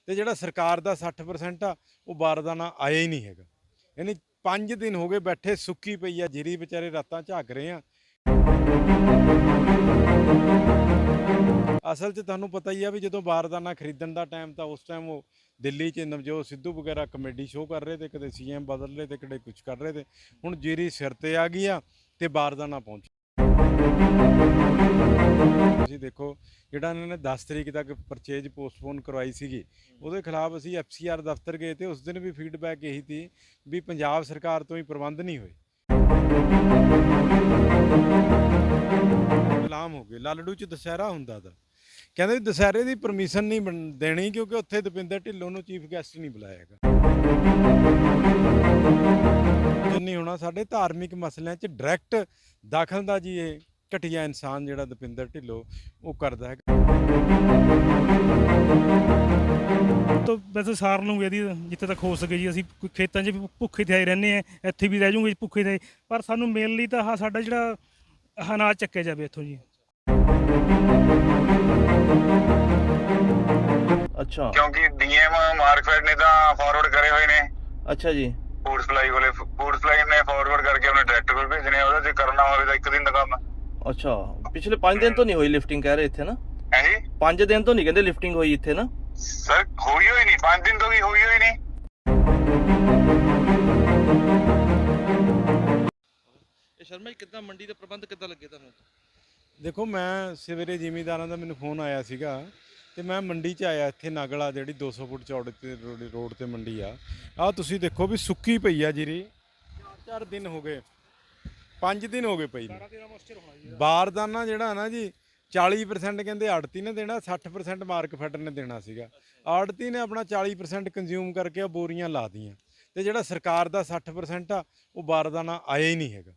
ਤੇ ਜਿਹੜਾ ਸਰਕਾਰ ਦਾ 60% ਆ ਉਹ ਬਾਰਦਾਨਾ ਆਇਆ ਹੀ ਨਹੀਂ ਹੈਗਾ। ਯਾਨੀ 5 ਦਿਨ ਹੋ ਗਏ ਬੈਠੇ ਸੁੱਕੀ ਪਈ ਆ ਜੀਰੀ, ਵਿਚਾਰੇ ਰਾਤਾਂ ਝਾਕ ਰਹੇ ਆ। ਅਸਲ 'ਚ ਤੁਹਾਨੂੰ ਪਤਾ ਹੀ ਆ ਵੀ ਜਦੋਂ ਬਾਰਦਾਨਾ ਖਰੀਦਣ ਦਾ ਟਾਈਮ ਤਾਂ ਉਸ ਟਾਈਮ ਉਹ ਦਿੱਲੀ 'ਚ ਨਵਜੋਤ ਸਿੱਧੂ ਵਗੈਰਾ ਕਮੇਡੀ ਸ਼ੋਅ ਕਰ ਰਹੇ ਤੇ ਕਦੇ ਸੀਐਮ ਬਦਲ ਰਹੇ ਤੇ ਕਦੇ ਕੁਝ ਕਰ ਰਹੇ ਤੇ ਹੁਣ ਜੀਰੀ ਸਿਰ ਤੇ ਆ ਗਈ ਆ ਤੇ ਬਾਰਦਾਨਾ ਪਹੁੰਚ। ਤੁਸੀਂ ਦੇਖੋ ਜਿਹੜਾ ਇਹਨਾਂ ਨੇ 10 ਤਰੀਕ ਤੱਕ ਪਰਚੇਜ ਪੋਸਟਪੋਨ ਕਰਵਾਈ ਸੀਗੀ, ਉਹਦੇ ਖਿਲਾਫ ਅਸੀਂ ਐਫਸੀਆਰ ਦਫ਼ਤਰ ਗਏ ਤੇ ਉਸ ਦਿਨ ਵੀ ਫੀਡਬੈਕ ਇਹੀ ਸੀ ਵੀ ਪੰਜਾਬ ਸਰਕਾਰ ਤੋਂ ਹੀ ਪ੍ਰਬੰਧ ਨਹੀਂ ਹੋਏ। ਗੁਲਾਮ ਹੋ ਗਏ। ਲਾਲੜੂ 'ਚ ਦੁਸਹਿਰਾ ਹੁੰਦਾ ਤਾਂ ਕਹਿੰਦੇ ਵੀ ਦੁਸਹਿਰੇ ਦੀ ਪਰਮਿਸ਼ਨ ਨਹੀਂ ਦੇਣੀ ਕਿਉਂਕਿ ਉੱਥੇ ਦਵਿੰਦਰ ਢਿੱਲੋਂ ਨੂੰ ਚੀਫ ਗੈਸਟ ਨਹੀਂ ਬੁਲਾਇਆ ਹੈਗਾ। ਜਿੰਨੀ ਹੋਣਾ ਸਾਡੇ ਧਾਰਮਿਕ ਮਸਲਿਆਂ 'ਚ ਡਾਇਰੈਕਟ ਦਖਲਅੰਦਾਜ਼ੀ ਇਹ ਘਟੀਆ ਇਨਸਾਨ ਜਿਹੜਾ ਦਵਿੰਦਰ ਢਿੱਲੋਂ ਉਹ ਕਰਦਾ ਹੈ। ਤਾਂ ਵੈਸੇ ਸਾਰ ਲੂੰਗੇ ਇਹਦੀ ਜਿੱਥੇ ਤੱਕ ਹੋ ਸਕੇ ਜੀ। ਅਸੀਂ ਖੇਤਾਂ 'ਚ ਵੀ ਭੁੱਖੇ ਤੇ ਆਏ ਰਹਿੰਦੇ ਆ, ਇੱਥੇ ਵੀ ਰਹਿ ਜਾਊਂਗੇ ਭੁੱਖੇ ਤੇ, ਪਰ ਸਾਨੂੰ ਮਿਲ ਲਈ ਤਾਂ ਸਾਡਾ ਜਿਹੜਾ ਅਨਾਜ ਚੱਕਿਆ ਜਾਵੇ ਇੱਥੋਂ ਜੀ। ਅੱਛਾ, ਕਿਉਂਕਿ ਡੀਐਮ ਮਾਰਕਫੈਡ ਨੇ ਤਾਂ ਫਾਰਵਰਡ ਕਰੇ ਹੋਏ ਨੇ। ਅੱਛਾ ਜੀ। ਫੂਡ ਸਪਲਾਈ ਨੇ ਫਾਰਵਰਡ ਕਰਕੇ ਆਪਣੇ ਡਾਇਰੈਕਟਰ ਕੋਲ ਭੇਜਣੇ, ਉਹਦੇ ਤੇ ਕਰਨਾ ਹੋਵੇ ਤਾਂ ਇੱਕ ਦਿਨ ਦਾ ਕੰਮ। ਅੱਛਾ, ਪਿਛਲੇ 5 ਦਿਨ ਤੋਂ ਨਹੀਂ ਹੋਈ ਲਿਫਟਿੰਗ ਕਹਿ ਰਹੇ ਇੱਥੇ ਨਾ। ਹੈ ਜੀ 5 ਦਿਨ ਤੋਂ ਨਹੀਂ ਕਹਿੰਦੇ ਲਿਫਟਿੰਗ ਹੋਈ ਇੱਥੇ ਨਾ। ਸਰ ਹੋਈ ਹੋਈ ਨਹੀਂ, 5 ਦਿਨ ਤੋਂ ਵੀ ਹੋਈ ਹੋਈ ਨਹੀਂ। ਇਹ ਸ਼ਰਮਾ ਜੀ ਕਿੱਦਾਂ ਮੰਡੀ ਦੇ ਪ੍ਰਬੰਧ ਕਿੱਦਾਂ ਲੱਗੇ ਤੁਹਾਨੂੰ? ਦੇਖੋ ਮੈਂ ਸਵੇਰੇ ਜ਼ਿਮੀਂਦਾਰਾਂ ਦਾ ਮੈਨੂੰ ਫੋਨ ਆਇਆ ਸੀਗਾ ਤੇ ਮੈਂ ਮੰਡੀ 'ਚ ਆਇਆ, ਇੱਥੇ ਨਾਗਲਾ ਜਿਹੜੀ 200 ਫੁੱਟ ਚੌੜੇ ਤੇ ਰੋਡ ਤੇ ਮੰਡੀ ਆ। ਆਹ ਤੁਸੀਂ ਦੇਖੋ ਵੀ ਸੁੱਕੀ ਪਈ ਆ ਜੀਰੀ, 4 ਦਿਨ ਹੋ ਗਏ, 5 ਦਿਨ ਹੋ ਗਏ ਪਈ ਨੂੰ। ਬਾਰਦਾਨਾ ਜਿਹੜਾ ਨਾ ਜੀ 40% ਕਹਿੰਦੇ ਆੜਤੀ ਨੇ ਦੇਣਾ, 60% ਮਾਰਕਫੈਡ ਨੇ ਦੇਣਾ ਸੀਗਾ। ਆੜਤੀ ਨੇ ਆਪਣਾ 40% ਕੰਜ਼ਿਊਮ ਕਰਕੇ ਆ ਬੋਰੀਆਂ ਲਾ ਦੀਆਂ ਤੇ ਜਿਹੜਾ ਸਰਕਾਰ ਦਾ 60% ਆ ਉਹ ਬਾਰਦਾਨਾ ਆਇਆ ਹੀ ਨਹੀਂ ਹੈਗਾ।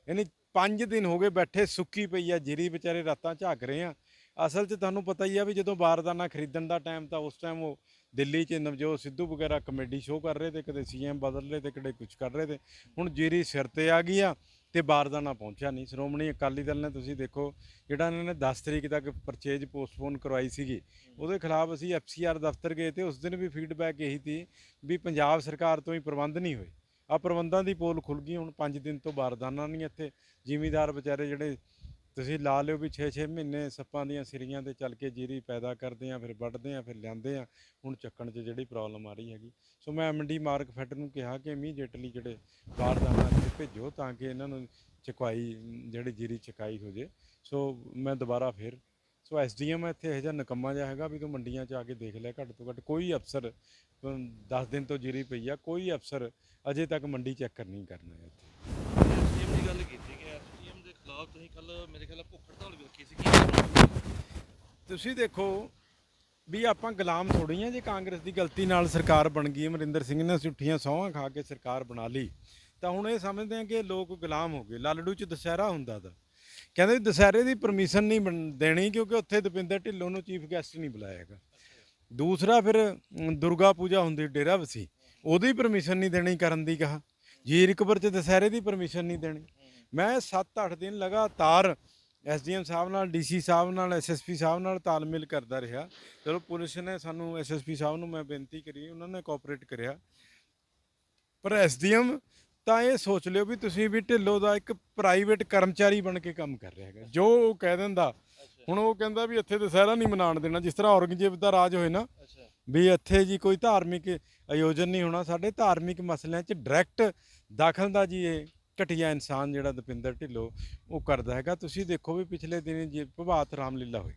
ਯਾਨੀ 5 ਦਿਨ ਹੋ ਗਏ ਬੈਠੇ ਸੁੱਕੀ ਪਈ ਆ ਜੀਰੀ, ਵਿਚਾਰੇ ਰਾਤਾਂ ਝਾਕ ਰਹੇ ਆ। ਅਸਲ 'ਚ ਤੁਹਾਨੂੰ ਪਤਾ ਹੀ ਆ ਵੀ ਜਦੋਂ ਬਾਰਦਾਨਾ ਖਰੀਦਣ ਦਾ ਟਾਈਮ ਤਾਂ ਉਸ ਟਾਈਮ ਉਹ ਦਿੱਲੀ 'ਚ ਨਵਜੋਤ ਸਿੱਧੂ ਵਗੈਰਾ ਕਮੇਡੀ ਸ਼ੋਅ ਕਰ ਰਹੇ ਤੇ ਕਦੇ ਸੀਐਮ ਬਦਲ ਰਹੇ ਤੇ ਕਦੇ ਕੁਝ ਕਰ ਰਹੇ ਤੇ ਹੁਣ ਜੀਰੀ ਸਿਰ ਤੇ ਆ ਗਈ ਆ ਤੇ ਬਾਰਦਾਨਾ ਪਹੁੰਚਿਆ ਨਹੀਂ। ਸ਼੍ਰੋਮਣੀ ਅਕਾਲੀ ਦਲ ਨੇ ਤੁਸੀਂ ਦੇਖੋ ਜਿਹੜਾ ਇਹਨਾਂ ਨੇ 10 ਤਰੀਕ ਤੱਕ ਪਰਚੇਜ ਪੋਸਟਪੋਨ ਕਰਵਾਈ ਸੀਗੀ, ਉਹਦੇ ਖਿਲਾਫ ਅਸੀਂ ਐਫਸੀਆਰ ਦਫ਼ਤਰ ਗਏ ਤੇ ਉਸ ਦਿਨ ਵੀ ਫੀਡਬੈਕ ਇਹੀ ਸੀ ਵੀ ਪੰਜਾਬ ਸਰਕਾਰ ਤੋਂ ਹੀ ਪ੍ਰਬੰਧ ਨਹੀਂ ਹੋਏ। ਆ ਪ੍ਰਬੰਧਾਂ ਦੀ ਪੋਲ ਖੁੱਲ੍ਹ ਗਈ ਹੁਣ 5 ਦਿਨ ਤੋਂ ਬਾਰਦਾਨਾ ਨਹੀਂ ਇੱਥੇ। ਜ਼ਿਮੀਂਦਾਰ ਵਿਚਾਰੇ ਜਿਹੜੇ ਤੁਸੀਂ ਲਾ ਲਿਓ ਵੀ 6-6 ਮਹੀਨੇ ਸੱਪਾਂ ਦੀਆਂ ਸਿਰੀਆਂ ਤੇ ਚੱਲ ਕੇ ਜੀਰੀ ਪੈਦਾ ਕਰਦੇ ਆ, ਫਿਰ ਵੱਢਦੇ ਆ, ਫਿਰ ਲਿਆਂਦੇ ਆ, ਹੁਣ ਚੱਕਣ 'ਚ ਜਿਹੜੀ ਪ੍ਰੋਬਲਮ ਆ ਰਹੀ ਹੈਗੀ। ਸੋ ਮੈਂ ਐਮਡੀ ਮਾਰਕਫੈਡ ਨੂੰ ਕਿਹਾ ਕਿ ਇਮੀਡੀਏਟਲੀ ਜਿਹੜੇ ਬਾਰਦਾਨਾ ਇੱਥੇ ਭੇਜੋ ਤਾਂ ਕਿ ਇਹਨਾਂ ਨੂੰ ਚੁਕਵਾਈ ਜਿਹੜੀ ਜੀਰੀ ਚੁਕਾਈ ਹੋ ਜੇ। ਸੋ ਮੈਂ ਦੁਬਾਰਾ ਫਿਰ ਐਸਡੀਐਮ ਇੱਥੇ ਇਹੋ ਜਿਹਾ ਨਿਕੰਮਾ ਜਿਹਾ ਹੈਗਾ ਵੀ ਤੂੰ ਮੰਡੀਆਂ 'ਚ ਆ ਕੇ ਦੇਖ ਲਿਆ, ਘੱਟ ਤੋਂ ਘੱਟ ਕੋਈ ਅਫਸਰ 10 ਦਿਨ ਤੋਂ ਜੀਰੀ ਪਈ ਆ, ਕੋਈ ਅਫਸਰ ਅਜੇ ਤੱਕ ਮੰਡੀ ਚੈੱਕ ਨਹੀਂ ਕਰਨਾ ਹੈ ਇੱਥੇ। ਐਸਡੀਐਮ ਦੀ ਗੱਲ ਕੀਤੀ ਕਿ ਐਸਡੀਐਮ ਦੇ ਖਿਲਾਫ ਤੁਸੀਂ ਕੱਲ ਮੇਰੇ ਖਿਆਲ ਭੁੱਖ ਹੜਤਾਲ ਵੀ ਰੱਖੀ ਸੀ। ਤੁਸੀਂ ਦੇਖੋ ਵੀ ਆਪਾਂ ਗੁਲਾਮ ਥੋੜ੍ਹੀ ਆ। ਜੇ ਕਾਂਗਰਸ ਦੀ ਗਲਤੀ ਨਾਲ ਸਰਕਾਰ ਬਣ ਗਈ, ਅਮਰਿੰਦਰ ਸਿੰਘ ਨੇ ਝੂਠੀਆਂ ਸਹੁੰਆਂ ਖਾ ਕੇ ਸਰਕਾਰ ਬਣਾ ਲਈ, ਤਾਂ ਹੁਣ ਇਹ ਸਮਝਦੇ ਆ ਕਿ ਲੋਕ ਗੁਲਾਮ ਹੋ ਗਏ। ਲਾਲੜੂ 'ਚ ਦੁਸਹਿਰਾ ਹੁੰਦਾ ਤਾਂ ਕਹਿੰਦੇ ਵੀ ਦੁਸਹਿਰੇ ਦੀ ਪਰਮਿਸ਼ਨ ਨਹੀਂ ਦੇਣੀ ਕਿਉਂਕਿ ਉੱਥੇ ਦਵਿੰਦਰ ਢਿੱਲੋਂ ਨੂੰ ਚੀਫ ਗੈਸਟ ਨਹੀਂ ਬੁਲਾਇਆ ਹੈਗਾ। ਦੂਸਰਾ ਫਿਰ ਦੁਰਗਾ ਪੂਜਾ ਹੁੰਦੀ ਡੇਰਾ ਵਸੀ, ਉਹਦੀ ਪਰਮਿਸ਼ਨ ਨਹੀਂ ਦੇਣੀ ਕਰਨ ਦੀ ਕਹਾ। ਜੀਰਕਪੁਰ 'ਚ ਦੁਸਹਿਰੇ ਦੀ ਪਰਮਿਸ਼ਨ ਨਹੀਂ ਦੇਣੀ। ਮੈਂ 7-8 ਦਿਨ ਲਗਾਤਾਰ ਐਸਡੀਐਮ ਸਾਹਿਬ ਨਾਲ, ਡੀਸੀ ਸਾਹਿਬ ਨਾਲ, ਐਸਐਸਪੀ ਸਾਹਿਬ ਨਾਲ ਤਾਲਮੇਲ ਕਰਦਾ ਰਿਹਾ। ਚਲੋ ਪੁਲਿਸ ਨੇ ਸਾਨੂੰ, ਐਸਐਸਪੀ ਸਾਹਿਬ ਨੂੰ ਮੈਂ ਬੇਨਤੀ ਕਰੀ, ਉਹਨਾਂ ਨੇ ਕੋਆਪਰੇਟ ਕਰਿਆ, ਪਰ ਐਸਡੀਐਮ ਤਾਂ ਇਹ ਸੋਚ ਲਿਓ ਵੀ ਤੁਸੀਂ ਵੀ ਢਿੱਲੋਂ ਦਾ ਇੱਕ ਪ੍ਰਾਈਵੇਟ ਕਰਮਚਾਰੀ ਬਣ ਕੇ ਕੰਮ ਕਰ ਰਿਹਾ ਹੈਗਾ। ਜੋ ਉਹ ਕਹਿ ਦਿੰਦਾ, ਹੁਣ ਉਹ ਕਹਿੰਦਾ ਵੀ ਇੱਥੇ ਦੁਸਹਿਰਾ ਨਹੀਂ ਮਨਾਉਣ ਦੇਣਾ, ਜਿਸ ਤਰ੍ਹਾਂ ਔਰੰਗਜ਼ੇਬ ਦਾ ਰਾਜ ਹੋਏ ਨਾ ਵੀ ਇੱਥੇ ਜੀ ਕੋਈ ਧਾਰਮਿਕ ਆਯੋਜਨ ਨਹੀਂ ਹੋਣਾ। ਸਾਡੇ ਧਾਰਮਿਕ ਮਸਲਿਆਂ 'ਚ ਡਾਇਰੈਕਟ ਦਖਲਅੰਦਾਜ਼ੀ ਇਹ ਘਟੀਆ ਇਨਸਾਨ ਜਿਹੜਾ ਦਵਿੰਦਰ ਢਿੱਲੋਂ ਉਹ ਕਰਦਾ ਹੈਗਾ। ਤੁਸੀਂ ਦੇਖੋ ਵੀ ਪਿਛਲੇ ਦਿਨ ਜੇ ਪ੍ਰਭਾਤ ਰਾਮਲੀਲਾ ਹੋਈ,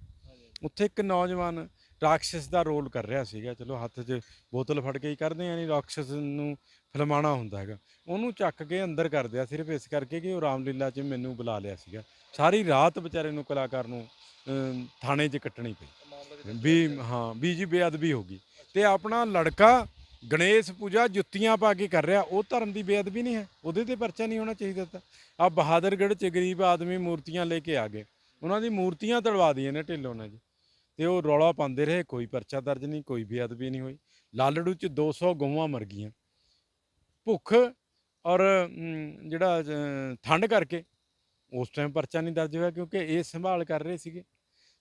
ਉੱਥੇ ਇੱਕ ਨੌਜਵਾਨ ਰਾਖਸ਼ ਦਾ ਰੋਲ ਕਰ ਰਿਹਾ ਸੀਗਾ। ਚਲੋ ਹੱਥ 'ਚ ਬੋਤਲ ਫੜ ਕੇ ਹੀ ਕਰਦੇ ਆ, ਨਹੀਂ ਰਾਖਸ਼ ਨੂੰ ਫਿਲਮਾਉਣਾ ਹੁੰਦਾ ਹੈਗਾ, ਉਹਨੂੰ ਚੱਕ ਕੇ ਅੰਦਰ ਕਰ ਦਿਆ ਸਿਰਫ ਇਸ ਕਰਕੇ ਕਿ ਉਹ ਰਾਮਲੀਲਾ 'ਚ ਮੈਨੂੰ ਬੁਲਾ ਲਿਆ ਸੀਗਾ। ਸਾਰੀ ਰਾਤ ਵਿਚਾਰੇ ਨੂੰ, ਕਲਾਕਾਰ ਨੂੰ ਥਾਣੇ 'ਚ ਕੱਟਣੀ ਪਈ ਵੀ ਹਾਂ ਵੀ ਜੀ ਬੇਅਦਬੀ ਹੋ ਗਈ। ਤੇ ਆਪਣਾ ਲੜਕਾ ਗਣੇਸ਼ ਪੂਜਾ ਜੁੱਤੀਆਂ ਪਾ ਕੇ ਕਰ ਰਿਹਾ, ਉਹ ਧਰਮ ਦੀ ਬੇਅਦਬੀ ਨਹੀਂ ਹੈ, ਉਹਦੇ ਤੇ ਪਰਚਾ ਨਹੀਂ ਹੋਣਾ ਚਾਹੀਦਾ। ਤਾਂ ਆ ਬਹਾਦਰਗੜ੍ਹ 'ਚ ਗਰੀਬ ਆਦਮੀ ਮੂਰਤੀਆਂ ਲੈ ਕੇ ਆ ਗਏ, ਉਹਨਾਂ ਦੀ ਮੂਰਤੀਆਂ ਤੜਵਾ ਦੀਆਂ ਨੇ ਢਿੱਲੋਂ ਨੇ ਜੀ, ਤੇ ਉਹ ਰੌਲਾ ਪਾਉਂਦੇ ਰਹੇ, ਕੋਈ ਪਰਚਾ ਦਰਜ ਨਹੀਂ, ਕੋਈ ਬੇਅਦਬੀ ਨਹੀਂ ਹੋਈ। ਲਾਲੜੂ 'ਚ 200 ਗਊਆਂ ਮਰ ਗਈਆਂ ਭੁੱਖ ਔਰ ਜਿਹੜਾ ਠੰਡ ਕਰਕੇ। ਉਸ ਟਾਈਮ ਪਰਚਾ ਨਹੀਂ ਦਰਜ ਹੋਇਆ ਕਿਉਂਕਿ ਇਹ ਸੰਭਾਲ ਕਰ ਰਹੇ ਸੀਗੇ।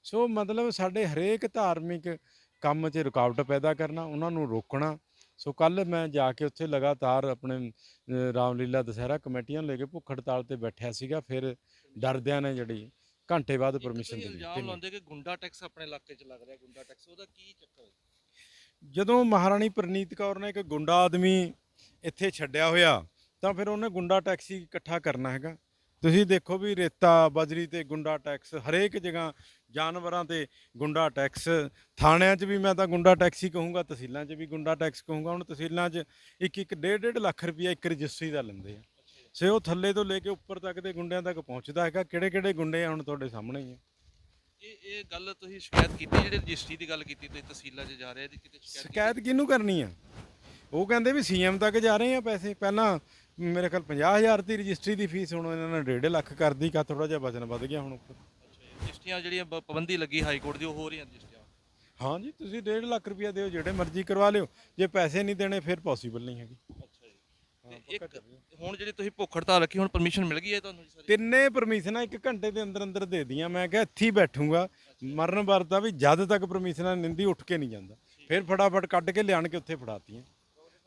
ਸੋ ਮਤਲਬ ਸਾਡੇ ਹਰੇਕ ਧਾਰਮਿਕ ਕੰਮ 'ਚ ਰੁਕਾਵਟ ਪੈਦਾ ਕਰਨਾ, ਉਹਨਾਂ ਨੂੰ ਰੋਕਣਾ। ਸੋ ਕੱਲ ਮੈਂ ਜਾ ਕੇ ਉੱਥੇ ਲਗਾਤਾਰ ਆਪਣੇ ਰਾਮਲੀਲਾ ਦੁਸਹਿਰਾ ਕਮੇਟੀਆਂ ਨੂੰ ਲੈ ਕੇ ਭੁੱਖ ਹੜਤਾਲ ਤੇ ਬੈਠਿਆ ਸੀਗਾ। ਫਿਰ ਡਰਦਿਆਂ ਨੇ ਜਿਹੜੀ ਘੰਟੇ ਬਾਅਦ ਪਰਮਿਸ਼ਨ ਦੇ ਇਲਜ਼ਾਮ ਦਿੱਤੀ। ਲਾਉਂਦੇ ਕਿ ਗੁੰਡਾ ਟੈਕਸ ਆਪਣੇ ਇਲਾਕੇ 'ਚ ਲੱਗ ਰਿਹਾ, ਗੁੰਡਾ ਟੈਕਸ, ਉਹਦਾ ਕੀ ਚੱਕਰ ਹੈ? ਜਦੋਂ ਮਹਾਰਾਣੀ ਪ੍ਰਨੀਤ ਕੌਰ ਨੇ ਇੱਕ ਗੁੰਡਾ ਆਦਮੀ ਇੱਥੇ ਛੱਡਿਆ ਹੋਇਆ ਤਾਂ ਫਿਰ ਉਹਨੇ ਗੁੰਡਾ ਟੈਕਸ ਹੀ ਇਕੱਠਾ ਕਰਨਾ ਹੈਗਾ। ਤੁਸੀਂ ਦੇਖੋ ਵੀ ਰੇਤਾ ਬਜਰੀ ਤੇ ਗੁੰਡਾ ਟੈਕਸ, ਹਰੇਕ ਜਗ੍ਹਾ ਜਾਨਵਰਾਂ ਤੇ ਗੁੰਡਾ ਟੈਕਸ, ਥਾਣਿਆਂ 'ਚ ਵੀ ਮੈਂ ਤਾਂ ਗੁੰਡਾ ਟੈਕਸ ਹੀ ਕਹੂੰਗਾ, ਤਹਿਸੀਲਾਂ 'ਚ ਵੀ ਗੁੰਡਾ ਟੈਕਸ ਕਹੂੰਗਾ। ਹੁਣ ਤਹਿਸੀਲਾਂ 'ਚ ਇੱਕ ਡੇਢ ਲੱਖ ਰੁਪਈਆ ਇੱਕ ਰਜਿਸਟਰੀ ਦਾ ਲੈਂਦੇ ਆ। ਸੇ ਉਹ ਥੱਲੇ ਤੋਂ ਲੈ ਕੇ ਉੱਪਰ ਤੱਕ ਦੇ ਗੁੰਡਿਆਂ ਤੱਕ ਪਹੁੰਚਦਾ ਹੈਗਾ। ਕਿਹੜੇ ਗੁੰਡੇ ਆ ਹੁਣ ਤੁਹਾਡੇ ਸਾਹਮਣੇ ਹੀ ਆ। ਇਹ ਗੱਲ ਤੁਸੀਂ ਸ਼ਿਕਾਇਤ ਕੀਤੀ, ਜਿਹੜੇ ਰਜਿਸਟਰੀ ਦੀ ਗੱਲ ਕੀਤੀ ਤੁਸੀਂ ਤਹਿਸੀਲਾਂ 'ਚ ਜਾ ਰਹੇ, ਇਹਦੀ ਕਿਤੇ ਸ਼ਿਕਾਇਤ ਕਿਹਨੂੰ ਕਰਨੀ ਆ? ਉਹ ਕਹਿੰਦੇ ਵੀ ਸੀਐਮ ਤੱਕ ਜਾ ਰਹੇ ਆ ਪੈਸੇ। ਪਹਿਲਾਂ ਮੇਰੇ ਖਿਆਲ 50,000 ਦੀ ਰਜਿਸਟਰੀ ਦੀ ਫੀਸ, ਹੁਣ ਇਹਨਾਂ ਨੇ 1.5 ਲੱਖ ਕਰਦੀ। ਕਾ ਥੋੜਾ ਜਿਹਾ ਵਜਨ ਵੱਧ ਗਿਆ ਹੁਣ ਉੱਪਰ। ਰਜਿਸਟਰੀਆਂ ਜਿਹੜੀਆਂ ਪਾਬੰਦੀ ਲੱਗੀ ਹਾਈ ਕੋਰਟ ਦੀ, ਉਹ ਹੋ ਰਹੀਆਂ ਰਜਿਸਟਰੀਆਂ? ਹਾਂ ਜੀ, ਤੁਸੀਂ 1.5 ਲੱਖ ਰੁਪਇਆ ਦਿਓ, ਜਿਹੜੇ ਮਰਜ਼ੀ ਕਰਵਾ ਲਿਓ। ਜੇ ਪੈਸੇ ਨਹੀਂ ਦੇਣੇ ਫਿਰ ਪੋਸੀਬਲ ਨਹੀਂ ਹੈਗੀ। ਅੱਛਾ ਜੀ। ਤੇ ਇੱਕ ਹੁਣ ਜਿਹੜੀ ਤੁਸੀਂ ਭੁੱਖ ਹੜਤਾਲ ਰੱਖੀ, ਹੁਣ ਪਰਮਿਸ਼ਨ ਮਿਲ ਗਈ ਹੈ ਤੁਹਾਨੂੰ ਜੀ ਸਾਰੀ? ਤਿੰਨੇ ਪਰਮਿਸ਼ਨਾਂ 1 ਘੰਟੇ ਦੇ ਅੰਦਰ ਦੇ ਦੀਆਂ। ਮੈਂ ਕਿਹਾ ਇੱਥੇ ਹੀ ਬੈਠੂੰਗਾ ਮਰਨ ਵਰਤਾ ਵੀ ਜਦ ਤੱਕ ਪਰਮਿਸ਼ਨਾਂ ਨਿੰਦੀ ਉੱਠ ਕੇ ਨਹੀਂ ਜਾਂਦਾ। ਫਿਰ ਫਟਾਫਟ ਕੱਢ ਕੇ ਲਿਆਣ ਕੇ ਉੱਥੇ ਫੜਾਤੀਆਂ।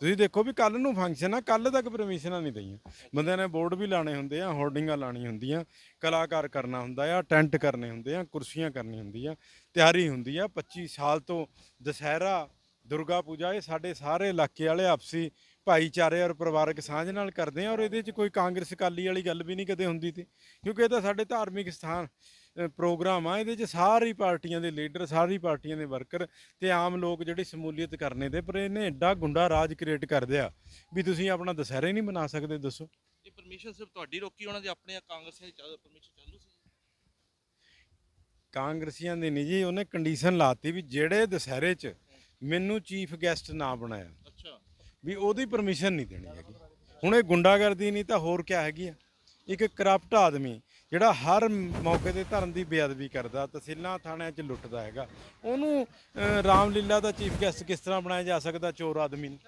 ਤੁਸੀਂ ਦੇਖੋ ਵੀ ਕੱਲ ਨੂੰ ਫੰਕਸ਼ਨ ਆ, ਕੱਲ ਤੱਕ ਪਰਮਿਸ਼ਨਾਂ ਨਹੀਂ ਦਈਆਂ। ਬੰਦਿਆਂ ਨੇ ਬੋਰਡ ਵੀ ਲਾਣੇ ਹੁੰਦੇ ਆ, ਹੋਰਡਿੰਗਾਂ ਲਾਣੀ ਹੁੰਦੀਆਂ, ਕਲਾਕਾਰ ਕਰਨਾ ਹੁੰਦਾ ਆ, ਟੈਂਟ ਕਰਨੇ ਹੁੰਦੇ ਆ, ਕੁਰਸੀਆਂ ਕਰਨੀ ਹੁੰਦੀ ਆ, ਤਿਆਰੀ ਹੁੰਦੀ ਆ। 25 ਸਾਲ ਤੋਂ ਦੁਸਹਿਰਾ, ਦੁਰਗਾ ਪੂਜਾ, ਇਹ ਸਾਡੇ ਸਾਰੇ ਇਲਾਕੇ ਵਾਲੇ ਆਪਸੀ ਭਾਈਚਾਰੇ ਔਰ ਪਰਿਵਾਰਕ ਸਾਂਝ ਨਾਲ ਕਰਦੇ ਆ। ਔਰ ਇਹਦੇ 'ਚ ਕੋਈ ਕਾਂਗਰਸ ਅਕਾਲੀ ਵਾਲੀ ਗੱਲ ਵੀ ਨਹੀਂ ਕਦੇ ਹੁੰਦੀ ਤੀ, ਕਿਉਂਕਿ ਇਹ ਤਾਂ ਸਾਡੇ ਧਾਰਮਿਕ ਸਥਾਨ ਪ੍ਰੋਗਰਾਮ ਆ। ਇਹਦੇ 'ਚ ਸਾਰੀ ਪਾਰਟੀਆਂ ਦੇ ਲੀਡਰ, ਸਾਰੀ ਪਾਰਟੀਆਂ ਦੇ ਵਰਕਰ ਤੇ ਆਮ ਲੋਕ ਜਿਹੜੀ ਸ਼ਮੂਲੀਅਤ ਕਰਨੇ ਤੇ। ਪਰ ਇਹਨੇ ਐਡਾ ਗੁੰਡਾ ਰਾਜ ਕ੍ਰੀਏਟ ਕਰ ਦਿਆ ਵੀ ਤੁਸੀਂ ਆਪਣਾ ਦੁਸਹਿਰਾ ਹੀ ਨਹੀਂ ਮਨਾ ਸਕਦੇ। ਦੱਸੋ, ਇਹ ਪਰਮਿਸ਼ਨ ਸਿਰਫ ਤੁਹਾਡੀ ਰੋਕੀ, ਉਹਨਾਂ ਦੀ ਆਪਣੇ ਕਾਂਗਰਸੀਆਂ ਦੀ ਪਰਮਿਸ਼ਨ ਚਾਲੂ ਸੀ? ਕਾਂਗਰਸੀਆਂ ਦੀ ਨਹੀਂ ਜੀ, ਉਹਨੇ ਕੰਡੀਸ਼ਨ ਲਾਤੀ ਵੀ ਜਿਹੜੇ ਦੁਸਹਿਰੇ 'ਚ ਮੈਨੂੰ ਚੀਫ ਗੈਸਟ ਨਾ ਬਣਾਇਆ ਅੱਛਾ, ਵੀ ਉਹਦੀ ਪਰਮਿਸ਼ਨ ਨਹੀਂ ਦੇਣੀ ਹੈਗੀ। ਹੁਣ ਇਹ ਗੁੰਡਾਗਰਦੀ ਨਹੀਂ ਤਾਂ ਹੋਰ ਕਿਆ ਹੈਗੀ ਆ? ਇੱਕ ਕਰਪਟ ਆਦਮੀ ਜਿਹੜਾ ਹਰ ਮੌਕੇ ਤੇ ਧਰਮ ਦੀ ਬੇਅਦਬੀ ਕਰਦਾ, ਤਹਿਸੀਲਾਂ ਥਾਣਿਆਂ 'ਚ ਲੁੱਟਦਾ ਹੈਗਾ, ਉਹਨੂੰ ਰਾਮਲੀਲਾ ਦਾ ਚੀਫ ਗੈਸਟ ਕਿਸ ਤਰ੍ਹਾਂ ਬਣਾਇਆ ਜਾ ਸਕਦਾ? ਚੋਰ ਆਦਮੀ ਨੂੰ।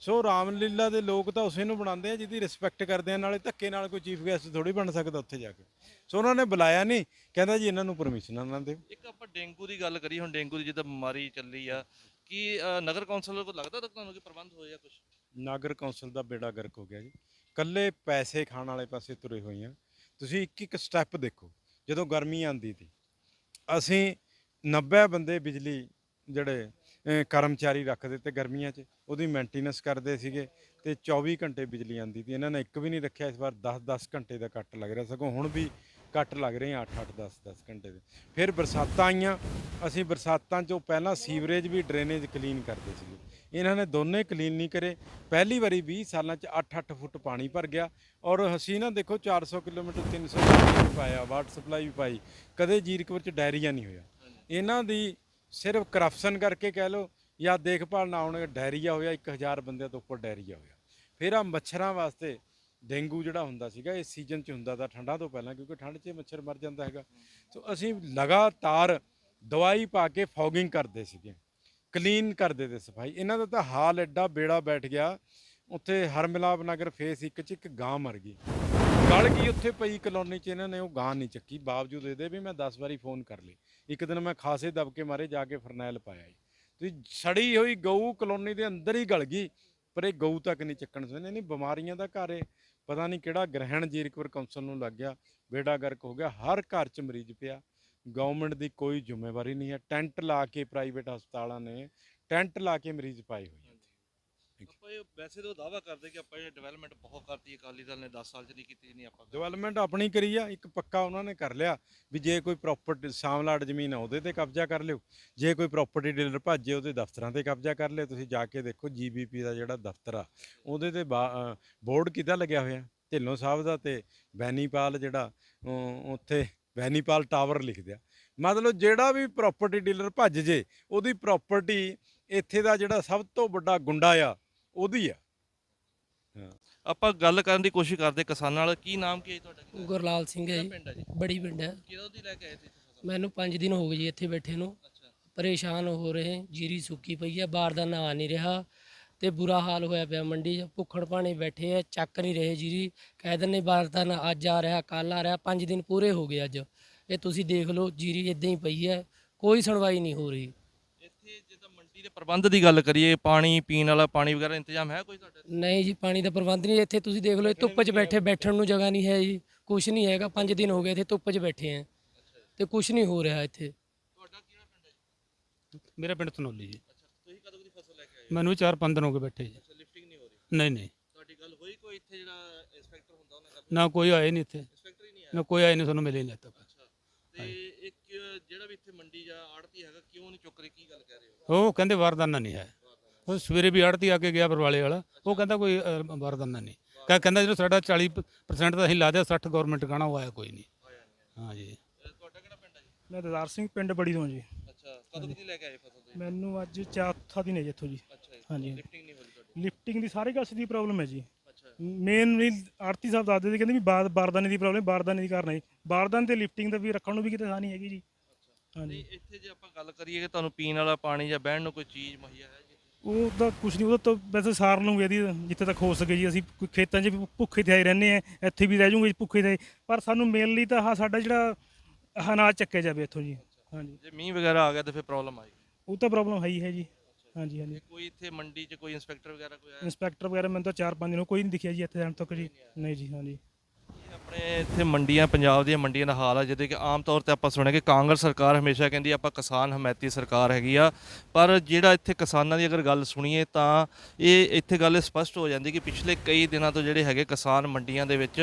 ਸੋ ਰਾਮਲੀਲਾ ਦੇ ਲੋਕ ਤਾਂ ਉਸੇ ਨੂੰ ਬਣਾਉਂਦੇ ਆ ਜਿਹਦੀ ਰਿਸਪੈਕਟ ਕਰਦੇ ਆ। ਨਾਲੇ ਧੱਕੇ ਨਾਲ ਕੋਈ ਚੀਫ ਗੈਸਟ ਥੋੜੀ ਬਣ ਸਕਦਾ ਉੱਥੇ ਜਾ ਕੇ। ਸੋ ਉਹਨਾਂ ਨੇ ਬੁਲਾਇਆ ਨਹੀਂ, ਕਹਿੰਦਾ ਜੀ ਇਹਨਾਂ ਨੂੰ ਪਰਮਿਸ਼ਨਾਂ ਨਾ ਦਿਓ। ਇੱਕ ਆਪਾਂ ਡੇਂਗੂ ਦੀ ਗੱਲ ਕਰੀ, ਹੁਣ ਡੇਂਗੂ ਦੀ ਜਿੱਦਾਂ ਬਿਮਾਰੀ ਚੱਲੀ ਆ, ਕੀ ਨਗਰ ਕੌਂਸਲ ਕੋਲ ਲੱਗਦਾ ਤੱਕ ਤੁਹਾਨੂੰ ਕਿ ਪ੍ਰਬੰਧ ਹੋਏ ਆ ਕੁਝ? ਨਗਰ ਕੌਂਸਲ ਦਾ ਬੇੜਾ ਗਰਕ ਹੋ ਗਿਆ ਜੀ। ਕੱਲੇ ਪੈਸੇ ਖਾਣ ਵਾਲੇ ਪਾਸੇ ਤੁਰੇ ਹੋਏ ਆ। ਤੁਸੀਂ ਇੱਕ ਸਟੈਪ ਦੇਖੋ, ਜਦੋਂ ਗਰਮੀ ਆਂਦੀ ਸੀ ਅਸੀਂ 90 ਬੰਦੇ ਬਿਜਲੀ ਜਿਹੜੇ ਕਰਮਚਾਰੀ ਰੱਖਦੇ ਤੇ ਗਰਮੀਆਂ 'ਚ ਉਹਦੀ ਮੇਨਟੇਨੈਂਸ ਕਰਦੇ ਸੀਗੇ ਤੇ 24 ਘੰਟੇ ਬਿਜਲੀ ਆਂਦੀ ਸੀ। ਇਹਨਾਂ ਨੇ ਇੱਕ ਵੀ ਨਹੀਂ ਰੱਖਿਆ। ਇਸ ਵਾਰ 10-10 ਘੰਟੇ ਦਾ ਕੱਟ ਲੱਗ ਰਿਹਾ, ਸਗੋਂ ਹੁਣ ਵੀ ਕੱਟ ਲੱਗ ਰਹੇ ਆ 8-8 10-10 ਘੰਟੇ ਦੇ। ਫਿਰ ਬਰਸਾਤਾਂ ਆਈਆਂ, ਅਸੀਂ ਬਰਸਾਤਾਂ 'ਚੋਂ ਪਹਿਲਾਂ ਸੀਵਰੇਜ ਵੀ ਡਰੇਨੇਜ ਕਲੀਨ ਕਰਦੇ ਸੀਗੇ। ਇਹਨਾਂ ਨੇ ਦੋਨੇ ਕਲੀਨ ਨਹੀਂ ਕਰੇ। ਪਹਿਲੀ ਵਾਰੀ 20 ਸਾਲਾਂ 'ਚ 8-8 ਫੁੱਟ ਪਾਣੀ ਭਰ ਗਿਆ। ਔਰ ਅਸੀਂ ਨਾ ਦੇਖੋ 400 ਕਿਲੋਮੀਟਰ 300 ਕਿਲੋਮੀਟਰ ਪਾਇਆ, ਵਾਟਰ ਸਪਲਾਈ ਵੀ ਪਾਈ, ਕਦੇ ਜੀਰਕਪੁਰ 'ਚ ਡਾਇਰੀਆ ਨਹੀਂ ਹੋਇਆ। ਇਹਨਾਂ ਦੀ ਸਿਰਫ ਕਰਪਸ਼ਨ ਕਰਕੇ ਕਹਿ ਲਓ ਜਾਂ ਦੇਖਭਾਲ ਨਾ ਹੋਣ, ਡਾਇਰੀਆ ਹੋਇਆ। 1000 ਬੰਦਿਆਂ ਤੋਂ ਉੱਪਰ ਡਾਇਰੀਆ ਹੋਇਆ। ਫਿਰ ਆ ਮੱਛਰਾਂ ਵਾਸਤੇ ਡੇਂਗੂ ਜਿਹੜਾ ਹੁੰਦਾ ਸੀਗਾ, ਇਸ ਸੀਜ਼ਨ 'ਚ ਹੁੰਦਾ ਤਾਂ ਠੰਡਾਂ ਤੋਂ ਪਹਿਲਾਂ, ਕਿਉਂਕਿ ਠੰਡ 'ਚ ਮੱਛਰ ਮਰ ਜਾਂਦਾ ਹੈਗਾ। ਸੋ ਅਸੀਂ ਲਗਾਤਾਰ ਦਵਾਈ ਪਾ ਕੇ ਫੌਗਿੰਗ ਕਰਦੇ ਸੀਗੇ, ਕਲੀਨ ਕਰਦੇ ਤੇ ਸਫਾਈ। ਇਹਨਾਂ ਦਾ ਤਾਂ ਹਾਲ ਐਡਾ ਬੇੜਾ ਬੈਠ ਗਿਆ। ਉੱਥੇ ਹਰਮਿਲਾਪ ਨਗਰ ਫੇਸ 1 'ਚ ਇੱਕ ਗਾਂ ਮਰ ਗਈ, ਗਲ ਗਈ ਉੱਥੇ ਪਈ ਕਲੋਨੀ 'ਚ। ਇਹਨਾਂ ਨੇ ਉਹ ਗਾਂ ਨਹੀਂ ਚੱਕੀ, ਬਾਵਜੂਦ ਇਹਦੇ ਵੀ ਮੈਂ 10 ਵਾਰੀ ਫੋਨ ਕਰ ਲਏ। ਇੱਕ ਦਿਨ ਮੈਂ ਖਾਸੇ ਦਬਕੇ ਮਾਰੇ, ਜਾ ਕੇ ਫਰਨੈਲ ਪਾਇਆ ਜੀ। ਤੁਸੀਂ ਸੜੀ ਹੋਈ ਗਊ ਕਲੋਨੀ ਦੇ ਅੰਦਰ ਹੀ ਗਲ ਗਈ, ਪਰ ਇਹ ਗਊ ਤੱਕ ਨਹੀਂ ਚੱਕਣ ਸੁਣਦੇ। ਨਹੀਂ, ਬਿਮਾਰੀਆਂ ਦਾ ਘਰ ਹੈ। ਪਤਾ ਨਹੀਂ ਕਿਹੜਾ ਗ੍ਰਹਿਣ ਜੀਰਕਪੁਰ ਕੌਂਸਲ ਨੂੰ ਲੱਗ ਗਿਆ, ਬੇੜਾ ਗਰਕ ਹੋ ਗਿਆ। ਹਰ ਘਰ 'ਚ ਮਰੀਜ਼ ਪਿਆ। ਗਵਰਨਮੈਂਟ ਦੀ ਕੋਈ ਜ਼ਿੰਮੇਵਾਰੀ ਨਹੀਂ ਹੈ। ਟੈਂਟ ਲਾ ਕੇ ਪ੍ਰਾਈਵੇਟ ਹਸਪਤਾਲਾਂ ਨੇ ਟੈਂਟ ਲਾ ਕੇ ਮਰੀਜ਼ ਪਾਏ ਹੋਏ ਆ। ਆਪਾਂ ਇਹ ਵੈਸੇ ਤਾਂ ਦਾਅਵਾ ਕਰਦੇ ਕਿ ਆਪਾਂ ਇਹ ਡਿਵੈਲਪਮੈਂਟ ਬਹੁਤ ਕਰਤੀ, ਅਕਾਲੀ ਦਲ ਨੇ 10 ਸਾਲ 'ਚ ਨਹੀਂ ਕੀਤੀ, ਨਹੀਂ ਆਪਾਂ ਡਿਵੈਲਪਮੈਂਟ ਆਪਣੀ ਕਰੀ ਆ। ਇੱਕ ਪੱਕਾ ਉਹਨਾਂ ਨੇ ਕਰ ਲਿਆ ਵੀ ਜੇ ਕੋਈ ਪ੍ਰੋਪਰਟੀ ਸਾਮਲਾਟ ਜ਼ਮੀਨ ਆ ਉਹਦੇ ਤੇ ਕਬਜ਼ਾ ਕਰ ਲਿਓ, ਜੇ ਕੋਈ ਪ੍ਰੋਪਰਟੀ ਡੀਲਰ ਭਾਜੇ ਉਹਦੇ ਦਫ਼ਤਰਾਂ ਤੇ ਕਬਜ਼ਾ ਕਰ ਲਿਓ। ਤੁਸੀਂ ਜਾ ਕੇ ਦੇਖੋ ਜੀਬੀਪੀ ਦਾ ਜਿਹੜਾ ਦਫ਼ਤਰ ਆ ਉਹਦੇ ਤੇ ਬੋਰਡ ਕਿੱਦਾਂ ਲੱਗਿਆ ਹੋਇਆ, ਢਿੱਲੋਂ ਸਾਹਿਬ ਦਾ ਤੇ ਬੈਨੀਪਾਲ ਜਿਹੜਾ ਉੱਥੇ ਬੈਨੀਪਾਲ ਟਾਵਰ ਲਿਖ ਦਿਆ। ਮਤਲਬ ਜਿਹੜਾ ਵੀ ਪ੍ਰੋਪਰਟੀ ਡੀਲਰ ਭੱਜ ਜੇ ਉਹਦੀ ਪ੍ਰੋਪਰਟੀ ਇੱਥੇ ਦਾ ਜਿਹੜਾ ਸਭ ਤੋਂ ਵੱਡਾ ਗੁੰਡਾ ਆ ਉਹਦੀ ਆ। ਆਪਾਂ ਗੱਲ ਕਰਨ ਦੀ ਕੋਸ਼ਿਸ਼ ਕਰਦੇ ਕਿਸਾਨਾਂ ਨਾਲ। ਕੀ ਨਾਮ ਕੀ ਹੈ ਤੁਹਾਡਾ? ਗੁਰਲਾਲ ਸਿੰਘ ਹੈ ਜੀ, ਪਿੰਡ ਹੈ ਜੀ? ਬੜੀ ਪਿੰਡ ਹੈ। ਕਿਹਦੋਂ ਦੀ ਲੈ ਕੇ ਆਏ ਸੀ ਤੁਸੀਂ? ਮੈਨੂੰ 5 ਦਿਨ ਹੋ ਗਏ ਜੀ ਇੱਥੇ ਬੈਠੇ ਨੂੰ। ਅੱਛਾ, ਪਰੇਸ਼ਾਨ ਹੋ ਰਹੇ, ਜੀਰੀ ਸੁੱਕੀ ਪਈ ਹੈ, ਬਾਹਰ ਦਾ ਨਾਂ ਨਹੀਂ ਰਿਹਾ ਤੇ ਬੁਰਾ ਹਾਲ ਹੋਇਆ ਪਿਆ। ਮੰਡੀ 'ਚ ਭੁੱਖੜ ਪਾਣੀ ਬੈਠੇ ਆ, ਚੱਕ ਨਹੀਂ ਰਹੇ ਜੀਰੀ। ਕਹਿ ਦਿੰਦੇ ਬਾਹਰ ਦਾ ਨਾਂ ਅੱਜ ਆ ਰਿਹਾ, ਕੱਲ ਆ ਰਿਹਾ। 5 ਦਿਨ ਪੂਰੇ ਹੋ ਗਏ ਅੱਜ। ਇਹ ਤੁਸੀਂ ਦੇਖ ਲਓ, ਜੀਰੀ ਇਦਾਂ ਹੀ ਪਈ ਹੈ, ਕੋਈ ਸੁਣਵਾਈ ਨਹੀਂ ਹੋ ਰਹੀ। ਇੱਥੇ ਜਿੱਦਾਂ ਗਲਤੀ ਦੇ ਪ੍ਰਬੰਧ ਦੀ ਗੱਲ ਕਰੀਏ, ਪਾਣੀ ਪੀਣ ਵਾਲਾ ਪਾਣੀ ਵਗੈਰਾ ਇੰਤਜ਼ਾਮ ਹੈ ਕੋਈ ਤੁਹਾਡੇ? ਨਹੀਂ ਜੀ, ਪਾਣੀ ਦਾ ਪ੍ਰਬੰਧ ਨਹੀਂ ਇੱਥੇ। ਤੁਸੀਂ ਦੇਖ ਲਓ, ਧੁੱਪ 'ਚ ਬੈਠਣ ਨੂੰ ਜਗ੍ਹਾ ਨਹੀਂ ਹੈ ਜੀ, ਕੁਛ ਨਹੀਂ ਹੈਗਾ। 5 ਦਿਨ ਹੋ ਗਏ ਇੱਥੇ ਧੁੱਪ 'ਚ ਬੈਠੇ ਆ ਤੇ ਕੁਛ ਨਹੀਂ ਹੋ ਰਿਹਾ ਇੱਥੇ। ਤੁਹਾਡਾ ਕਿਹੜਾ ਪਿੰਡ ਹੈ ਜੀ? ਮੇਰਾ ਪਿੰਡ ਧਨੌਲੀ ਜੀ। ਅੱਛਾ, ਤੁਸੀਂ ਕਦੋਂ ਦੀ ਫਸਲ ਲੈ ਕੇ ਆਏ? ਮੈਨੂੰ 4-5 ਦਿਨ ਹੋ ਗਏ ਬੈਠੇ ਜੀ। ਅੱਛਾ, ਲਿਫਟਿੰਗ ਨਹੀਂ ਹੋ ਰਹੀ? ਨਹੀਂ ਨਹੀਂ, ਤੁਹਾਡੀ ਗੱਲ ਹੋਈ ਕੋਈ ਇੱਥੇ ਜਿਹੜਾ ਇੰਸਪੈਕਟਰ ਹੁੰਦਾ ਉਹਨੇ ਗੱਲ? ਨਾ ਕੋਈ ਆਏ ਨਹੀਂ ਇੱਥੇ, ਇੰਸਪੈਕਟਰ ਹੀ ਨਹੀਂ ਆਇਆ? ਨਾ ਕੋਈ ਆਏ ਨਹੀਂ, ਸਾਨੂੰ ਮਿਲੇ ਨਹੀਂ ਤੱਕ। ਅੱਛਾ, ਤੇ ਇੱਕ ਜਿਹੜਾ ਵੀ ਇੱਥੇ ਮੰਡੀ ਜਾਂ ਆੜਤੀ ਹੈਗਾ, ਕਿਉਂ ਨਹੀਂ ਚੁੱਕ ਰਹੇ, ਕੀ ਗੱਲ ਕਹਿ ਰਹੇ ਹੋ? ਉਹ ਕਹਿੰਦੇ ਵਾਰਦਾਨਾ ਨਹੀਂ ਹੈ। ਉਹ ਸਵੇਰੇ ਵੀ ਆੜਤੀ ਆ ਕੇ ਗਿਆ ਬਰਵਾਲੇ ਵਾਲਾ, ਉਹ ਕਹਿੰਦਾ ਕੋਈ ਵਾਰਦਾਨਾ ਨਹੀਂ। ਕਹਿੰਦਾ ਜਦੋਂ ਸਾਡਾ 40% ਤਾਂ ਅਸੀਂ ਲਾ ਦਿਆ, 60 ਗਵਰਨਮੈਂਟ ਗਾਣਾ ਉਹ ਆਇਆ ਕੋਈ ਨਹੀਂ। ਹਾਂ ਜੀ। ਤੁਹਾਡਾ ਕਿਹੜਾ ਪਿੰਡ ਹੈ ਜੀ? ਮੈਂ ਦਦਾਰ ਸਿੰਘ, ਪਿੰਡ ਬੜੀ ਤੋਂ ਜੀ। ਅੱਛਾ, ਕਦੋਂ ਦੀ ਲੈ ਕੇ ਆਏ ਫਸਲ ਤੁਸੀਂ? ਮੈਨੂੰ ਅੱਜ ਚੌਥਾ ਦਿਨ ਹੈ ਜੀ ਇੱਥੋਂ ਜੀ। ਅੱਛਾ ਜੀ, ਹਾਂਜੀ। ਲਿਫਟਿੰਗ ਨਹੀਂ ਹੋ ਰਹੀ ਤੁਹਾਡੀ? ਲਿਫਟਿੰਗ ਦੀ ਸਾਰੇ ਕਾਸੇ ਦੀ ਪ੍ਰੋਬਲਮ ਹੈ ਜੀ। ਅੱਛਾ, ਮੇਨ ਆੜਤੀ ਸਾਹਿਬ ਦੱਸਦੇ ਸੀ, ਕਹਿੰਦੇ ਵੀ ਬਾਰਦਾਨੇ ਦੀ ਪ੍ਰੋਬਲਮ, ਬਾਰਦਾਨੇ ਦੀ ਕਾਰਨ ਹੈ। ਬਾਰਦਾਨੇ ਤੇ ਲਿਫਟਿੰਗ ਦਾ ਵੀ ਰੱਖਣ ਨੂੰ ਵੀ ਕਿਤੇ ਥਾਂ ਨਹੀਂ ਹੈਗੀ ਜੀ। ਹਾਂਜੀ। ਨਹੀਂ ਇੱਥੇ ਜੇ ਆਪਾਂ ਗੱਲ ਕਰੀਏ ਕਿ ਤੁਹਾਨੂੰ ਪੀਣ ਵਾਲਾ ਪਾਣੀ ਜਾਂ ਬਹਿਣ ਨੂੰ ਕੋਈ ਚੀਜ਼ ਮੁਹੱਈਆ ਹੈ ਜੀ? ਉਹ ਤਾਂ ਕੁਛ ਨਹੀਂ, ਉਹਦਾ ਤਾਂ ਵੈਸੇ ਸਾਰ ਲੂੰਗੇ ਇਹਦੀ ਜਿੱਥੇ ਤੱਕ ਹੋ ਸਕੇ ਜੀ। ਅਸੀਂ ਕੋਈ ਖੇਤਾਂ 'ਚ ਵੀ ਭੁੱਖੇ ਤੇ ਆਏ ਰਹਿੰਦੇ ਆ, ਇੱਥੇ ਵੀ ਰਹਿ ਜੂਗੇ ਭੁੱਖੇ ਤੇ। ਪਰ ਸਾਨੂੰ ਮੇਨ ਲਈ ਤਾਂ ਆਹ ਸਾਡਾ ਜਿਹੜਾ ਅਨਾਜ ਚੱਕਿਆ ਜਾਵੇ ਇੱਥੋਂ ਜੀ। ਹਾਂਜੀ, ਜੇ ਮੀਂਹ ਵਗੈਰਾ ਆ ਗਿਆ ਤਾਂ ਫਿਰ ਪ੍ਰੋਬਲਮ ਆਏਗੀ। ਉਹ ਤਾਂ ਪ੍ਰੋਬਲਮ ਹੈ ਹੀ ਹੈ ਜੀ। ਹਾਂਜੀ ਹਾਂਜੀ। ਤੇ ਕੋਈ ਇੱਥੇ ਮੰਡੀ 'ਚ ਕੋਈ ਇੰਸਪੈਕਟਰ ਵਗੈਰਾ ਕੋਈ ਆਇਆ? ਇੰਸਪੈਕਟਰ ਵਗੈਰਾ ਮੈਨੂੰ ਤਾਂ 4-5 ਦਿਨ ਕੋਈ ਨਹੀਂ ਦਿਖਿਆ ਜੀ ਇੱਥੇ ਆਉਣ ਤੱਕ ਜੀ। ਨਹੀਂ ਜੀ। ਹਾਂਜੀ। ਇਹ ਆਪਣੇ ਇੱਥੇ ਮੰਡੀਆਂ, ਪੰਜਾਬ ਦੀਆਂ ਮੰਡੀਆਂ ਦਾ ਹਾਲ ਹੈ, ਜਿਹਦੇ ਕਿ ਆਮ ਤੌਰ ਤੇ ਆਪਾਂ ਸੁਣਿਆ ਕਿ ਕਾਂਗਰਸ ਸਰਕਾਰ ਹਮੇਸ਼ਾ ਕਹਿੰਦੀ ਆਪਾਂ ਕਿਸਾਨ ਹਮਾਇਤੀ ਸਰਕਾਰ ਹੈਗੀ ਆ, ਪਰ ਜਿਹੜਾ ਇੱਥੇ ਕਿਸਾਨਾਂ ਦੀ ਅਗਰ ਗੱਲ ਸੁਣੀਏ ਤਾਂ ਇਹ ਇੱਥੇ ਗੱਲ ਸਪਸ਼ਟ ਹੋ ਜਾਂਦੀ ਕਿ ਪਿਛਲੇ ਕਈ ਦਿਨਾਂ ਤੋਂ ਜਿਹੜੇ ਹੈਗੇ ਕਿਸਾਨ ਮੰਡੀਆਂ ਦੇ ਵਿੱਚ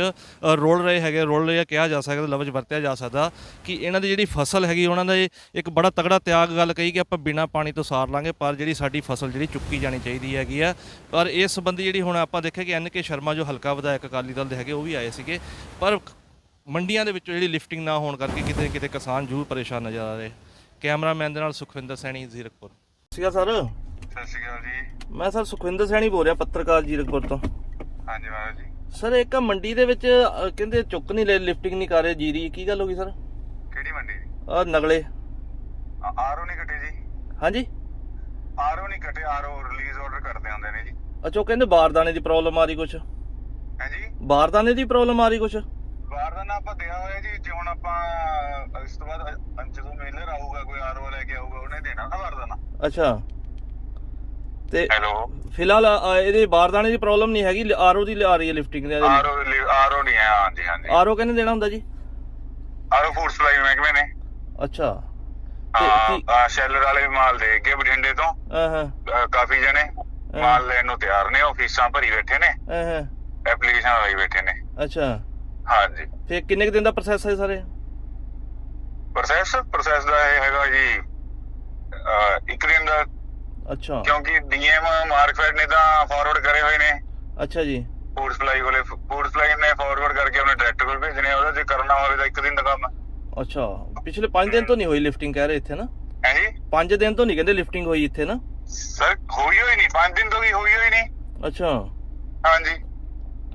ਰੁਲ ਰਹੇ ਆ, ਕਿਹਾ ਜਾ ਸਕਦਾ, ਲਫ਼ਜ਼ ਵਰਤਿਆ ਜਾ ਸਕਦਾ ਕਿ ਇਹਨਾਂ ਦੀ ਜਿਹੜੀ ਫਸਲ ਹੈਗੀ ਉਹਨਾਂ ਦਾ ਇੱਕ ਬੜਾ ਤਗੜਾ ਤਿਆਗ ਗੱਲ ਕਹੀ ਕਿ ਆਪਾਂ ਬਿਨਾਂ ਪਾਣੀ ਤੋਂ ਸਾਰ ਲਾਂਗੇ, ਪਰ ਜਿਹੜੀ ਸਾਡੀ ਫਸਲ ਜਿਹੜੀ ਚੁੱਕੀ ਜਾਣੀ ਚਾਹੀਦੀ ਹੈਗੀ ਆ। ਪਰ ਇਸ ਸੰਬੰਧੀ ਜਿਹੜੀ ਹੁਣ ਆਪਾਂ ਦੇਖਿਆ ਕਿ NK ਸ਼ਰਮਾ ਜੋ ਹਲਕਾ ਵਿਧਾਇਕ ਅਕਾਲੀ ਦਲ ਦੇ ਹੈਗੇ ਉਹ ਵੀ ਆਏ ਸੀਗੇ, ਪਰ ਮੰਡੀਆਂ ਦੇ ਵਿੱਚੋਂ ਜਿਹੜੀ ਲਿਫਟਿੰਗ ਨਾ ਹੋਣ ਕਰਕੇ ਕਿਤੇ ਕਿਤੇ ਕਿਸਾਨ ਜ਼ਰੂਰ ਪਰੇਸ਼ਾਨ ਨਜ਼ਰ ਆ ਰਹੇ। ਕੈਮਰਾਮੈਨ ਦੇ ਨਾਲ ਸੁਖਵਿੰਦਰ ਸੈਣੀ, ਜ਼ੀਰਕਪੁਰ। ਸੀਗਾ ਸਰ। ਸਤਿ ਸ਼੍ਰੀ ਅਕਾਲ ਜੀ। ਮੈਂ ਸਰ ਸੁਖਵਿੰਦਰ ਸੈਣੀ ਬੋਲ ਰਿਹਾ, ਪੱਤਰਕਾਰ, ਜ਼ੀਰਕਪੁਰ ਤੋਂ। ਹਾਂਜੀ ਮਹਾਰਾਜ ਜੀ। ਸਰ ਇੱਕ ਮੰਡੀ ਦੇ ਵਿੱਚ ਕਹਿੰਦੇ ਚੁੱਕ ਨਹੀਂ ਲੈ, ਲਿਫਟਿੰਗ ਨਹੀਂ ਕਰ ਰਹੇ ਜੀਰੀ, ਕੀ ਗੱਲ ਹੋ ਗਈ ਸਰ? ਕਿਹੜੀ ਮੰਡੀ ਜੀ? ਨਗਲੇ। ਆਰਓ ਨਹੀਂ ਕੱਟੇ ਜੀ? ਹਾਂਜੀ, ਆਰਓ ਨਹੀਂ ਕੱਟੇ, ਆਰਓ ਰਿਲੀਜ਼ ਆਰਡਰ ਕਰਦੇ ਹੁੰਦੇ ਨੇ ਜੀ। ਅੱਛਾ, ਉਹ ਕਹਿੰਦੇ ਬਾਰਦਾਨੇ ਦੀ ਪ੍ਰੋਬਲਮ ਆ ਰਹੀ ਕੁਛ? ਹੈ ਜੀ, ਬਾਰਦਾਨੇ ਦੀ ਪ੍ਰੋਬਲਮ ਆ ਰਹੀ ਕੁਛ? ਬਾਰਦਾਨਾ ਆਪਾਂ ਦਿਆ ਹੋਇਆ ਜੀ। ਜੇ ਹੁਣ ਆਪਾਂ ਇਸ ਤੋਂ ਬਾਅਦ ਜਦੋਂ ਮੇਲਰ ਆਊਗਾ, ਕੋਈ ਆਰਓ ਲੈ ਕੇ ਆਊਗਾ, ਉਹਨੇ ਦੇਣਾ ਨਾ ਬਾਰਦਾਨਾ। ਅੱਛਾ, ਤੇ ਹੈਲੋ, ਫਿਲਹਾਲ ਇਹਦੇ ਬਾਰਦਾਨੇ ਦੀ ਪ੍ਰੋਬਲਮ ਨਹੀਂ ਹੈਗੀ, ਆਰਓ ਦੀ ਆ ਰਹੀ ਹੈ ਲਿਫਟਿੰਗ ਦੇ। ਆਰਓ ਨਹੀਂ ਹੈ। ਹਾਂਜੀ ਹਾਂਜੀ। ਆਰਓ ਕਹਿੰਦੇ ਦੇਣਾ ਹੁੰਦਾ ਜੀ? ਆਰਓ ਫੂਡ ਸਪਲਾਈ ਮਹਿਕਮੇ ਨੇ। ਅੱਛਾ। ਹਾਂ, ਸ਼ੈਲਰ ਵਾਲੇ ਵੀ ਮਾਲ ਦੇ ਕੇ ਬਠਿੰਡੇ ਤੋਂ ਕਾਫੀ ਜਣੇ ਮਾਲ ਲੈਣ ਨੂੰ ਤਿਆਰ ਨੇ, ਆਫਿਸਾਂ ਭਰੀ ਬੈਠੇ ਨੇ, ਐਪਲੀਕੇਸ਼ਨ ਲਾਈ ਬੈਠੇ ਨੇ। ਅੱਛਾ, ਹਾਂਜੀ। ਫੇਰ ਕਿੰਨੇ ਕੁ ਦਿਨ ਦਾ ਪ੍ਰੋਸੈਸ ਹੈ ਸਾਰੇ? ਪ੍ਰੋਸੈਸ ਦਾ ਇਹ ਹੈਗਾ ਜੀ 1 ਦਿਨ ਦਾ। ਅੱਛਾ, ਕਿਉਂਕਿ ਡੀਐਮ ਮਾਰਕਫੈਡ ਨੇ ਤਾਂ ਫਾਰਵਰਡ ਕਰੇ ਹੋਏ ਨੇ। ਅੱਛਾ ਜੀ। ਫੂਡ ਸਪਲਾਈ ਨੇ ਫਾਰਵਰਡ ਕਰਕੇ ਆਪਣੇ ਡਾਇਰੈਕਟਰ ਕੋਲ ਭੇਜਣੇ, ਉਹਦਾ ਜੇ ਕਰਨਾ ਹੋਵੇ ਤਾਂ 1 ਦਿਨ ਦਾ ਕੰਮ ਹੈ। ਅੱਛਾ, ਪਿਛਲੇ 5 ਦਿਨ ਤੋਂ ਨਹੀਂ ਹੋਈ ਲਿਫਟਿੰਗ ਕਹਿ ਰਹੇ ਇੱਥੇ ਨਾ? ਹੈ ਜੀ, 5 ਦਿਨ ਤੋਂ ਨਹੀਂ ਕਹਿੰਦੇ ਲਿਫਟਿੰਗ ਹੋਈ ਇੱਥੇ ਨਾ? ਸਰ ਹੋਈ ਹੋਈ ਨਹੀਂ, 5 ਦਿਨ ਤੋਂ ਵੀ ਹੋਈ ਹੋਈ ਨਹੀਂ। ਅੱਛਾ, ਹਾਂਜੀ।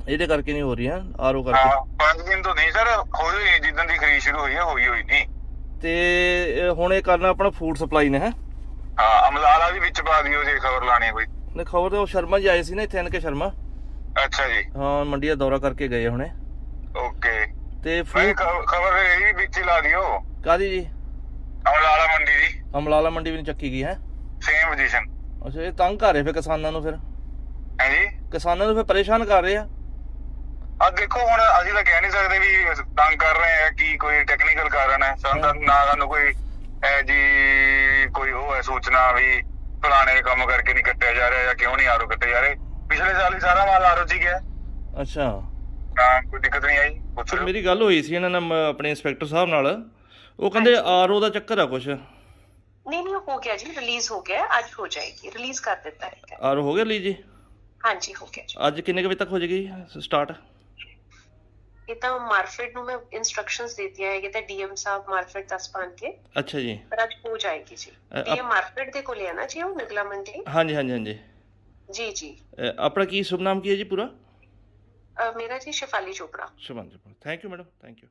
ਇਹਦੇ ਕਰਕੇ ਨਹੀਂ ਹੋ ਰਹੀ ਹੈ, ਆਰਓ ਹਾਂ, ਕਰਕੇ? 5 ਦਿਨ ਤੋਂ ਨਹੀਂ ਸਰ, ਹੋਈ ਹੋਈ ਜਿੱਦਾਂ ਦੀ ਖਰੀਦ ਸ਼ੁਰੂ ਹੋਈ ਹੈ, ਹੋਈ ਹੋਈ ਨਹੀਂ। ਤੇ ਹੁਣ ਇਹ ਕਰਨਾ ਆਪਣਾ ਫੂਡ ਸਪਲਾਈ ਨੇ ਹੈ? ਹਾਂ, ਅਮਲਾਲਾ ਵੀ ਵਿੱਚ ਪਾ ਦਿਓ ਜੇ ਖਬਰ ਲਾਣੀ ਹੈ ਕੋਈ। ਨੇ ਖਬਰ ਤਾਂ ਉਹ ਸ਼ਰਮਾ ਜੀ ਆਏ ਸੀ ਨਾ ਇੱਥੇ, NK ਸ਼ਰਮਾ। ਅੱਛਾ ਜੀ। ਹਾਂ, ਮੰਡੀ ਦਾ ਦੌਰਾ ਕਰਕੇ ਗਏ ਹੁਣੇ। ਓਕੇ। ਤੇ ਨਹੀਂ, ਖਬਰ ਇਹ ਵੀ ਵਿੱਚ ਹੀ ਲਾ ਦਿਓ। ਕਾਦੀ ਜੀ? ਅਮਲਾਲਾ ਮੰਡੀ ਦੀ। ਅਮਲਾਲਾ ਮੰਡੀ ਵੀ ਨਹੀਂ ਚੱਕੀ ਗਈ ਹੈ? Same position. ਅੱਛਾ, ਇਹ ਤੰਗ ਕਰ ਰਹੇ ਫਿਰ ਕਿਸਾਨਾਂ ਨੂੰ? ਫਿਰ ਹੈ ਜੀ, ਕਿਸਾਨਾਂ ਨੂੰ ਫਿਰ ਪਰੇਸ਼ਾਨ ਕਰ ਰਹੇ ਆ? ਆ ਦੇਖੋ ਹੁਣ ਅਸੀਂ ਤਾਂ ਕਹਿ ਨਹੀਂ ਸਕਦੇ ਵੀ ਤੰਗ ਕਰ ਰਹੇ ਆ, ਕੀ ਕੋਈ ਟੈਕਨੀਕਲ ਕਾਰਨ ਹੈ। ਸਾਨੂੰ ਕੋਈ ਜੀ ਕੋਈ ਉਹ ਹੈ ਸੂਚਨਾ ਵੀ ਫਲਾਣੇ ਕੰਮ ਕਰਕੇ ਨਹੀਂ ਕੱਟਿਆ ਜਾ ਰਿਹਾ ਜਾਂ ਕਿਉਂ ਨਹੀਂ ਆਰਓ ਕੱਟੇ ਜਾ ਰਹੇ। ਪਿਛਲੇ ਸਾਲ ਹੀ ਸਾਰਾ ਮਾਲ ਆਰਓ 'ਚ ਹੀ ਗਿਆ। ਅੱਛਾ। ਹਾਂ, ਕੋਈ ਦਿੱਕਤ ਨਹੀਂ ਆਈ। ਪੁੱਛ ਲਓ। ਮੇਰੀ ਗੱਲ ਹੋਈ ਸੀ ਇਹਨਾਂ ਨਾਲ ਆਪਣੇ ਇੰਸਪੈਕਟਰ ਸਾਹਿਬ ਨਾਲ, ਉਹ ਕਹਿੰਦੇ ਆਰਓ ਦਾ ਚੱਕਰ ਆ ਕੁਛ। नहीं नहीं हो गया जी, रिलीज हो गया, आज हो जाएगी, रिलीज कर देता है। ਆਰਓ ਹੋ ਗਿਆ ਲਈ ਜੀ? हाँ जी हो गया जी। ਅੱਜ ਕਿੰਨੇ ਕੁ ਵਜੇ ਤੱਕ ਹੋ ਜਾਏਗੀ ਸਟਾਰਟ? ये तो मार्फेड ਨੂੰ मैं इंस्ट्रक्शंस देती है कि डीएम साहब मार्फेड 10 पान के। ਅੱਛਾ ਜੀ। पर आज हो जाएगी जी। डीएम मार्फेड ਦੇ ਕੋਲ ਹੈ ਨਾ ਜੀ, ਉਹ ਨਿਗਲਾ ਮੰਡੀ। ਹਾਂਜੀ ਹਾਂਜੀ ਹਾਂਜੀ जी जी। ਆਪਣਾ ਕੀ ਸ਼ੁਭ ਨਾਮ ਕੀ ਹੈ ਜੀ ਪੂਰਾ? मेरा जी शिफाली चोपड़ा। ਸ਼ੁਭਨ ਜੀ। Thank you madam, thank you.